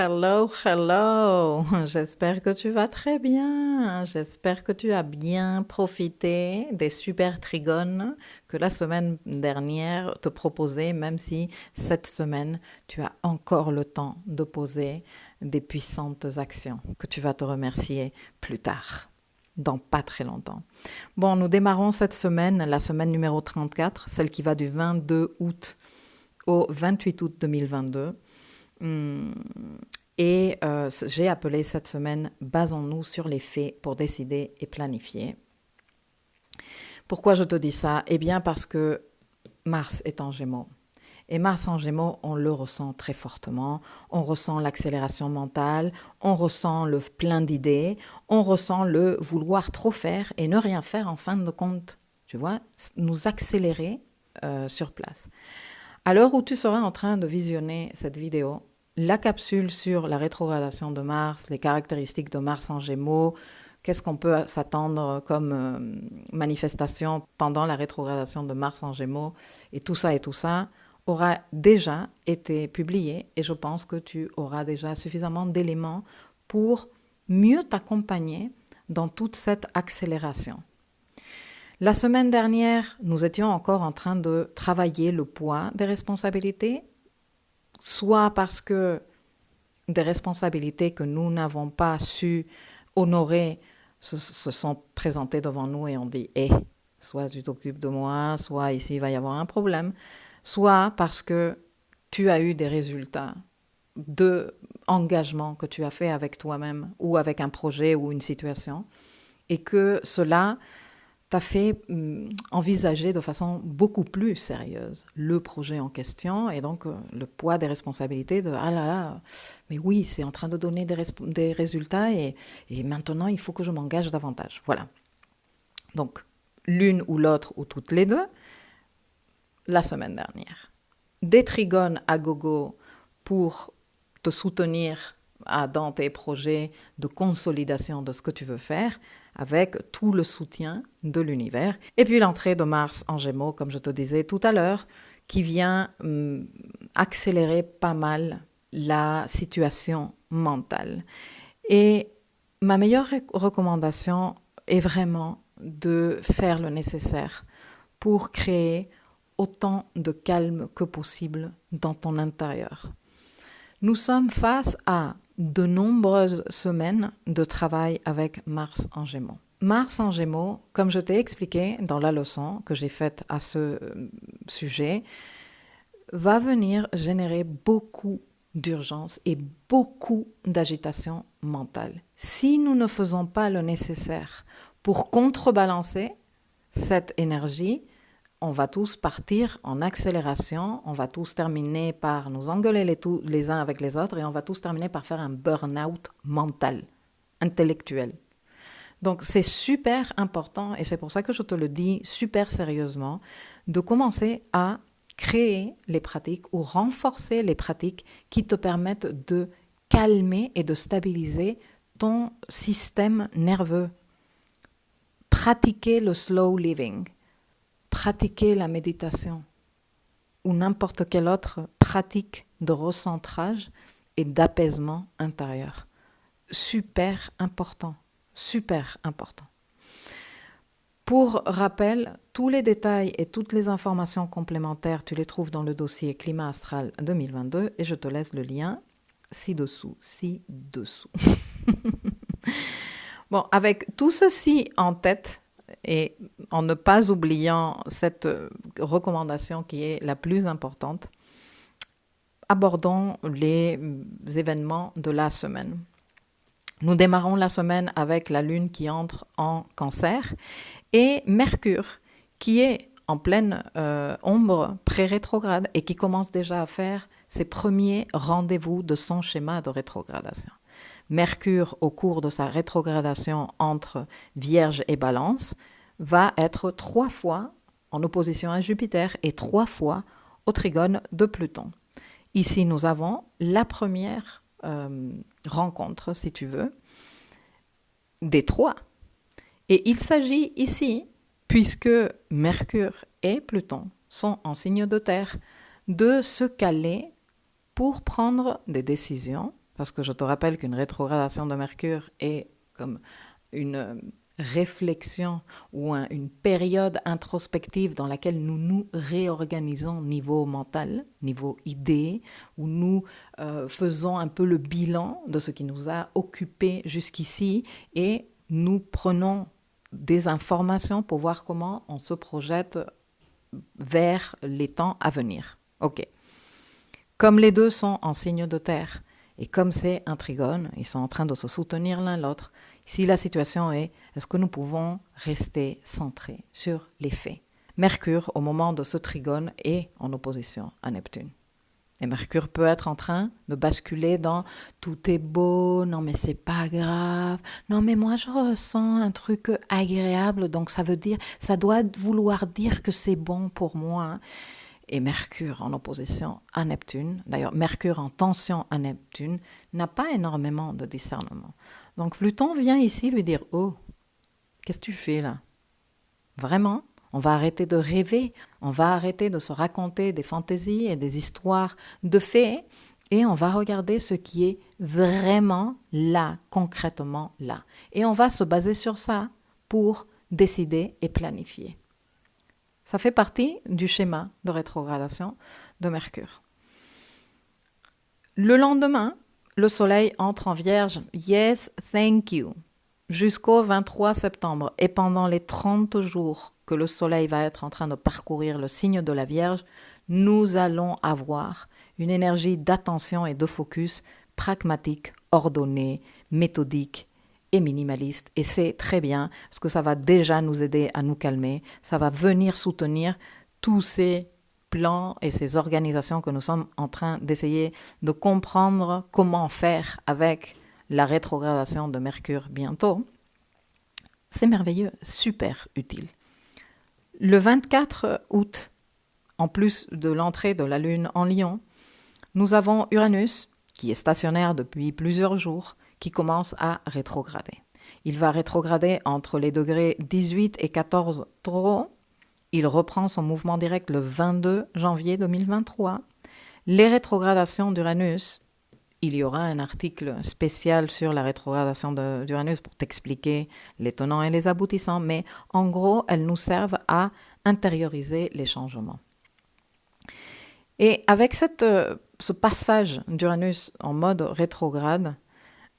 Hello, hello. J'espère que tu vas très bien. J'espère que tu as bien profité des super trigones que la semaine dernière te proposait, même si cette semaine, tu as encore le temps de poser des puissantes actions que tu vas te remercier plus tard, dans pas très longtemps. Bon, nous démarrons cette semaine, la semaine numéro 34, celle qui va du 22 août au 28 août 2022. Et j'ai appelé cette semaine « Basons-nous sur les faits pour décider et planifier ». Pourquoi je te dis ça? Eh bien parce que Mars est en Gémeaux. Et Mars en Gémeaux, on le ressent très fortement. On ressent l'accélération mentale, on ressent le plein d'idées, on ressent le vouloir trop faire et ne rien faire en fin de compte. Tu vois, nous accélérer sur place. À l'heure où tu seras en train de visionner cette vidéo, la capsule sur la rétrogradation de Mars, les caractéristiques de Mars en Gémeaux, qu'est-ce qu'on peut s'attendre comme manifestation pendant la rétrogradation de Mars en Gémeaux, et tout ça, aura déjà été publié, et je pense que tu auras déjà suffisamment d'éléments pour mieux t'accompagner dans toute cette accélération. La semaine dernière, nous étions encore en train de travailler le poids des responsabilités, soit parce que des responsabilités que nous n'avons pas su honorer se sont présentées devant nous et on dit « Eh, soit tu t'occupes de moi, soit ici il va y avoir un problème », soit parce que tu as eu des résultats d'engagement que tu as fait avec toi-même ou avec un projet ou une situation et que cela t'a fait envisager de façon beaucoup plus sérieuse le projet en question et donc le poids des responsabilités de « Ah là là, mais oui, c'est en train de donner des résultats et maintenant il faut que je m'engage davantage. » Voilà. Donc, l'une ou l'autre ou toutes les deux, la semaine dernière. Des trigones à gogo pour te soutenir dans tes projets de consolidation de ce que tu veux faire, avec tout le soutien de l'univers. Et puis l'entrée de Mars en Gémeaux, comme je te disais tout à l'heure, qui vient accélérer pas mal la situation mentale. Et ma meilleure recommandation est vraiment de faire le nécessaire pour créer autant de calme que possible dans ton intérieur. Nous sommes face à de nombreuses semaines de travail avec Mars en Gémeaux. Mars en Gémeaux, comme je t'ai expliqué dans la leçon que j'ai faite à ce sujet, va venir générer beaucoup d'urgence et beaucoup d'agitation mentale. Si nous ne faisons pas le nécessaire pour contrebalancer cette énergie, on va tous partir en accélération, on va tous terminer par nous engueuler les uns avec les autres et on va tous terminer par faire un burn-out mental, intellectuel. Donc c'est super important, et c'est pour ça que je te le dis super sérieusement, de commencer à créer les pratiques ou renforcer les pratiques qui te permettent de calmer et de stabiliser ton système nerveux. Pratiquer le slow living. Pratiquer la méditation ou n'importe quelle autre pratique de recentrage et d'apaisement intérieur. Super important, super important. Pour rappel, tous les détails et toutes les informations complémentaires, tu les trouves dans le dossier Climat Astral 2022 et je te laisse le lien ci-dessous. Bon, avec tout ceci en tête, et en ne pas oubliant cette recommandation qui est la plus importante, abordons les événements de la semaine. Nous démarrons la semaine avec la Lune qui entre en Cancer et Mercure qui est en pleine ombre pré-rétrograde et qui commence déjà à faire ses premiers rendez-vous de son schéma de rétrogradation. Mercure, au cours de sa rétrogradation entre Vierge et Balance, va être 3 fois en opposition à Jupiter et 3 fois au trigone de Pluton. Ici, nous avons la première rencontre, si tu veux, des 3. Et il s'agit ici, puisque Mercure et Pluton sont en signe de terre, de se caler pour prendre des décisions parce que je te rappelle qu'une rétrogradation de Mercure est comme une réflexion ou une période introspective dans laquelle nous nous réorganisons niveau mental, niveau idée, où nous faisons un peu le bilan de ce qui nous a occupés jusqu'ici et nous prenons des informations pour voir comment on se projette vers les temps à venir. Ok. Comme les deux sont en signe de terre et comme c'est un trigone, ils sont en train de se soutenir l'un l'autre. Ici, la situation est, est-ce que nous pouvons rester centrés sur les faits? Mercure, au moment de ce trigone, est en opposition à Neptune. Et Mercure peut être en train de basculer dans tout est beau, non mais c'est pas grave, non mais moi je ressens un truc agréable, donc ça doit vouloir dire que c'est bon pour moi. Et Mercure en opposition à Neptune, d'ailleurs Mercure en tension à Neptune, n'a pas énormément de discernement. Donc Pluton vient ici lui dire « Oh, qu'est-ce que tu fais là? Vraiment ? On va arrêter de rêver, on va arrêter de se raconter des fantaisies et des histoires de fées et on va regarder ce qui est vraiment là, concrètement là. Et on va se baser sur ça pour décider et planifier. » Ça fait partie du schéma de rétrogradation de Mercure. Le lendemain, le Soleil entre en Vierge. Yes, thank you. Jusqu'au 23 septembre et pendant les 30 jours que le Soleil va être en train de parcourir le signe de la Vierge, nous allons avoir une énergie d'attention et de focus pragmatique, ordonnée, méthodique et minimaliste. Et c'est très bien parce que ça va déjà nous aider à nous calmer, ça va venir soutenir tous ces plans et ces organisations que nous sommes en train d'essayer de comprendre comment faire avec la rétrogradation de Mercure bientôt. C'est merveilleux, super utile. Le 24 août, en plus de l'entrée de la Lune en Lion, nous avons Uranus, qui est stationnaire depuis plusieurs jours, qui commence à rétrograder. Il va rétrograder entre les degrés 18 et 14 Taureau. Il reprend son mouvement direct le 22 janvier 2023. Les rétrogradations d'Uranus, il y aura un article spécial sur la rétrogradation d'Uranus pour t'expliquer les tenants et les aboutissants, mais en gros, elles nous servent à intérioriser les changements. Et avec ce passage d'Uranus en mode rétrograde,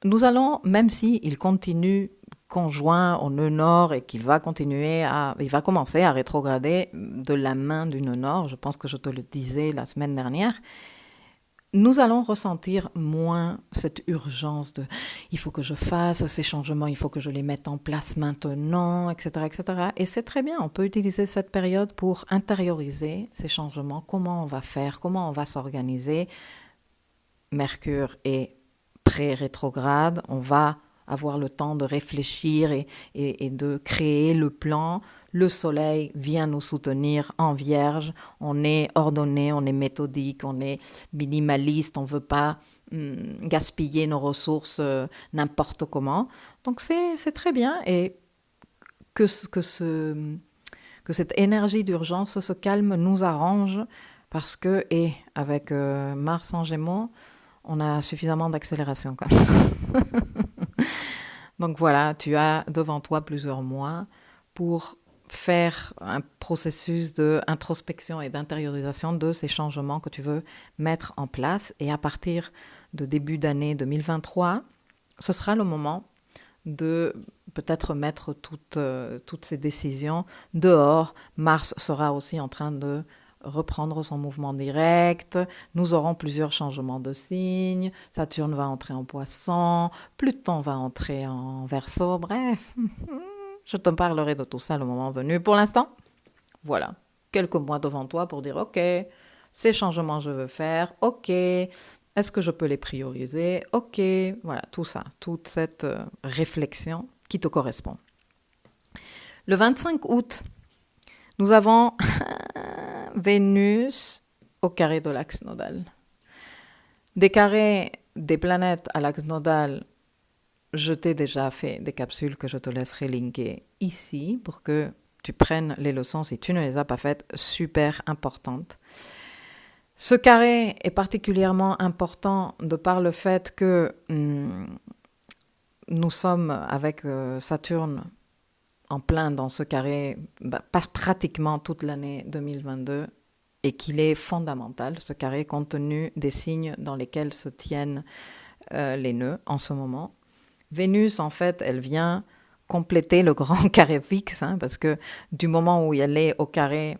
nous allons, même s'il continue conjoint au nœud nord et qu'il va il va commencer à rétrograder de la main du nœud nord, je pense que je te le disais la semaine dernière, nous allons ressentir moins cette urgence de « il faut que je fasse ces changements, il faut que je les mette en place maintenant, etc. etc. » Et c'est très bien, on peut utiliser cette période pour intérioriser ces changements, comment on va faire, comment on va s'organiser. Mercure est pré-rétrograde, on va avoir le temps de réfléchir et de créer le plan. Le Soleil vient nous soutenir en Vierge, on est ordonné, on est méthodique, on est minimaliste, on ne veut pas gaspiller nos ressources n'importe comment. Donc c'est très bien et que cette énergie d'urgence, ce calme nous arrange parce que, et avec Mars en Gémeaux, on a suffisamment d'accélération comme ça. Donc voilà, tu as devant toi plusieurs mois pour faire un processus d'introspection et d'intériorisation de ces changements que tu veux mettre en place. Et à partir de début d'année 2023, ce sera le moment de peut-être mettre toutes ces décisions dehors. Mars sera aussi en train de reprendre son mouvement direct, nous aurons plusieurs changements de signes, Saturne va entrer en Poisson, Pluton va entrer en Verseau, bref, je te parlerai de tout ça le moment venu. Pour l'instant, voilà, quelques mois devant toi pour dire ok, ces changements je veux faire, ok, est-ce que je peux les prioriser, ok, voilà, tout ça, toute cette réflexion qui te correspond. Le 25 août, nous avons Vénus au carré de l'axe nodal. Des carrés des planètes à l'axe nodal, je t'ai déjà fait des capsules que je te laisserai linker ici pour que tu prennes les leçons si tu ne les as pas faites, super importantes. Ce carré est particulièrement important de par le fait que nous sommes avec Saturne en plein dans ce carré pratiquement toute l'année 2022 et qu'il est fondamental, ce carré, compte tenu des signes dans lesquels se tiennent les nœuds en ce moment. Vénus, en fait, elle vient compléter le grand carré fixe, parce que du moment où elle est au carré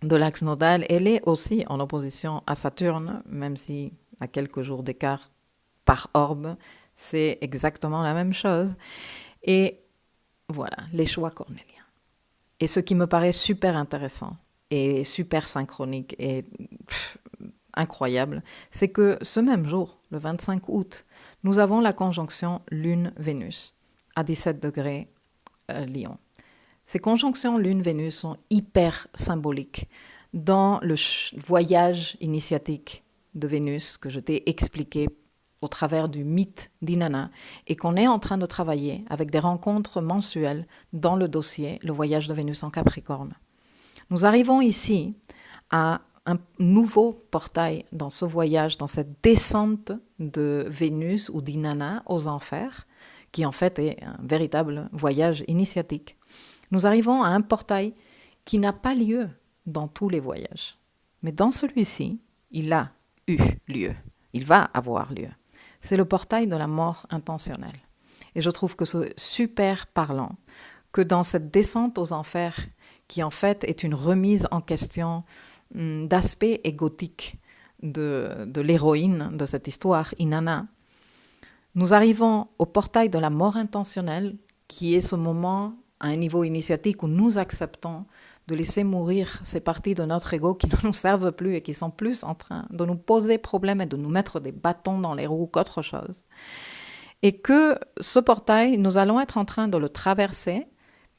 de l'axe nodal, elle est aussi en opposition à Saturne, même si à quelques jours d'écart par orbe, c'est exactement la même chose. Et voilà, les choix cornéliens. Et ce qui me paraît super intéressant et super synchronique et incroyable, c'est que ce même jour, le 25 août, nous avons la conjonction Lune-Vénus à 17 degrés Lion. Ces conjonctions Lune-Vénus sont hyper symboliques dans le voyage initiatique de Vénus que je t'ai expliqué au travers du mythe d'Inanna et qu'on est en train de travailler avec des rencontres mensuelles dans le dossier Le voyage de Vénus en Capricorne. Nous arrivons ici à un nouveau portail dans ce voyage, dans cette descente de Vénus ou d'Inanna aux enfers, qui en fait est un véritable voyage initiatique. Nous arrivons à un portail qui n'a pas lieu dans tous les voyages. Mais dans celui-ci, il a eu lieu. Il va avoir lieu. C'est le portail de la mort intentionnelle. Et je trouve que c'est super parlant que dans cette descente aux enfers, qui en fait est une remise en question d'aspect égotique de l'héroïne de cette histoire, Inanna, nous arrivons au portail de la mort intentionnelle, qui est ce moment à un niveau initiatique où nous acceptons de laisser mourir ces parties de notre ego qui ne nous servent plus et qui sont plus en train de nous poser problème et de nous mettre des bâtons dans les roues qu'autre chose. Et que ce portail, nous allons être en train de le traverser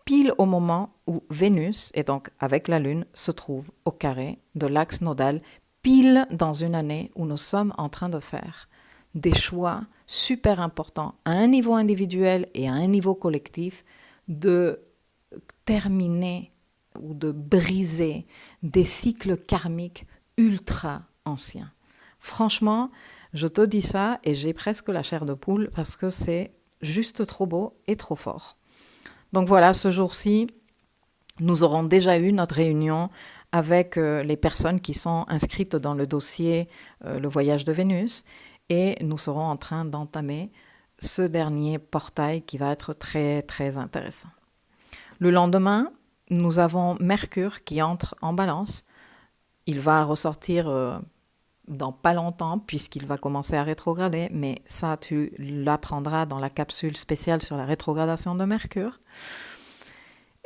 pile au moment où Vénus, et donc avec la Lune, se trouve au carré de l'axe nodal, pile dans une année où nous sommes en train de faire des choix super importants à un niveau individuel et à un niveau collectif de terminer ou de briser des cycles karmiques ultra anciens. Franchement, je te dis ça et j'ai presque la chair de poule parce que c'est juste trop beau et trop fort. Donc voilà, ce jour-ci, nous aurons déjà eu notre réunion avec les personnes qui sont inscrites dans le dossier Le voyage de Vénus et nous serons en train d'entamer ce dernier portail qui va être très très intéressant. Le lendemain, nous avons Mercure qui entre en balance. Il va ressortir dans pas longtemps puisqu'il va commencer à rétrograder, mais ça tu l'apprendras dans la capsule spéciale sur la rétrogradation de Mercure.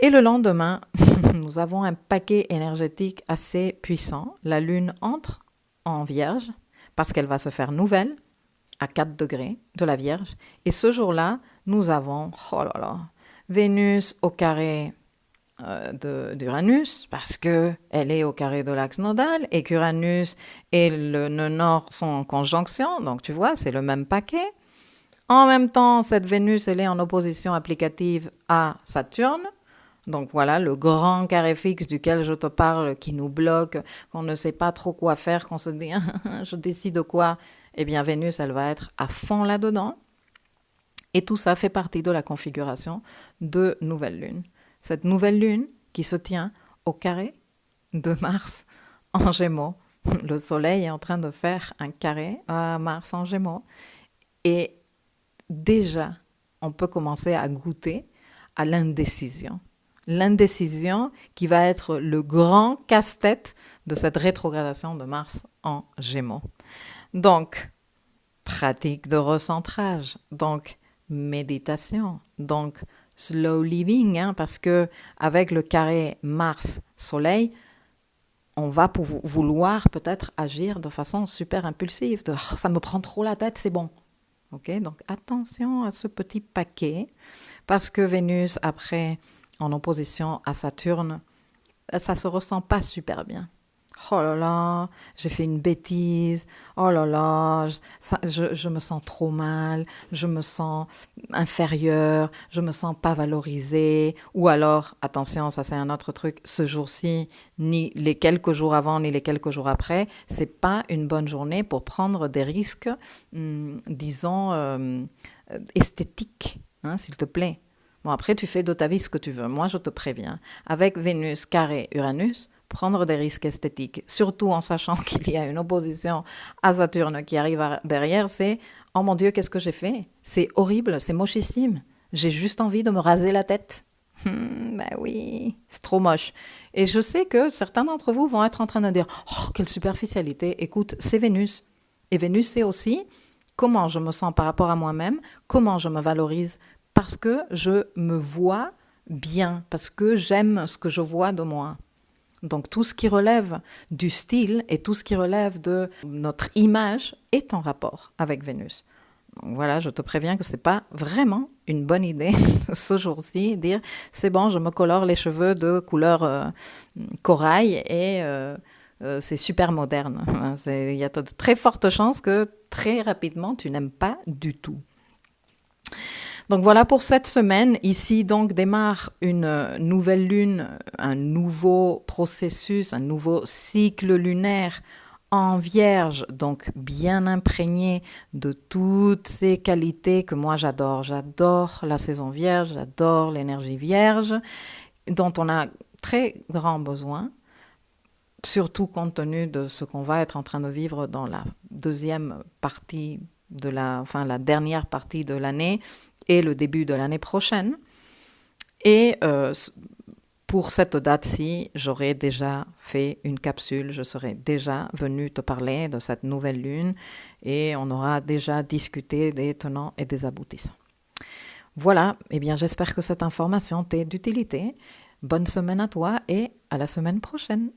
Et le lendemain, nous avons un paquet énergétique assez puissant. La Lune entre en Vierge parce qu'elle va se faire nouvelle à 4 degrés de la Vierge. Et ce jour-là, nous avons Vénus au carré d'Uranus parce qu'elle est au carré de l'axe nodal et qu'Uranus et le nœud nord sont en conjonction. Donc tu vois, c'est le même paquet. En même temps, cette Vénus, elle est en opposition applicative à Saturne. Donc voilà, le grand carré fixe duquel je te parle qui nous bloque, qu'on ne sait pas trop quoi faire, qu'on se dit « je décide quoi ?» Eh bien, Vénus, elle va être à fond là-dedans. Et tout ça fait partie de la configuration de nouvelle lune. Cette nouvelle lune qui se tient au carré de Mars en Gémeaux. Le Soleil est en train de faire un carré à Mars en Gémeaux. Et déjà, on peut commencer à goûter à l'indécision. L'indécision qui va être le grand casse-tête de cette rétrogradation de Mars en Gémeaux. Donc, pratique de recentrage, donc méditation, donc slow living, parce que avec le carré Mars-Soleil, on va vouloir peut-être agir de façon super impulsive, ça me prend trop la tête, c'est bon. Okay, donc attention à ce petit paquet, parce que Vénus, après, en opposition à Saturne, ça se ressent pas super bien. oh là là, j'ai fait une bêtise, oh là là, je me sens trop mal, je me sens inférieure, je me sens pas valorisée, ou alors, attention, ça c'est un autre truc, ce jour-ci, ni les quelques jours avant, ni les quelques jours après, c'est pas une bonne journée pour prendre des risques, disons, esthétiques, hein, s'il te plaît. Bon, après, tu fais de ta vie ce que tu veux. Moi, je te préviens. Avec Vénus carré Uranus, prendre des risques esthétiques, surtout en sachant qu'il y a une opposition à Saturne qui arrive derrière, c'est « Oh mon Dieu, qu'est-ce que j'ai fait? C'est horrible, c'est mochissime. J'ai juste envie de me raser la tête. » Ben oui, c'est trop moche. Et je sais que certains d'entre vous vont être en train de dire « Oh, quelle superficialité. » Écoute, c'est Vénus. Et Vénus, c'est aussi comment je me sens par rapport à moi-même, comment je me valorise, parce que je me vois bien, parce que j'aime ce que je vois de moi. Donc tout ce qui relève du style et tout ce qui relève de notre image est en rapport avec Vénus. Donc voilà, je te préviens que ce n'est pas vraiment une bonne idée ce jour-ci, dire c'est bon, je me colore les cheveux de couleur corail et c'est super moderne. Il y a de très fortes chances que très rapidement tu n'aimes pas du tout. Donc voilà pour cette semaine. Ici donc démarre une nouvelle lune, un nouveau processus, un nouveau cycle lunaire en Vierge, donc bien imprégné de toutes ces qualités que moi j'adore. J'adore la saison Vierge, j'adore l'énergie Vierge, dont on a très grand besoin, surtout compte tenu de ce qu'on va être en train de vivre dans la deuxième partie la dernière partie de l'année et le début de l'année prochaine. Et pour cette date-ci, j'aurais déjà fait une capsule, je serais déjà venue te parler de cette nouvelle lune et on aura déjà discuté des tenants et des aboutissants. Voilà, eh bien j'espère que cette information t'est d'utilité. Bonne semaine à toi et à la semaine prochaine.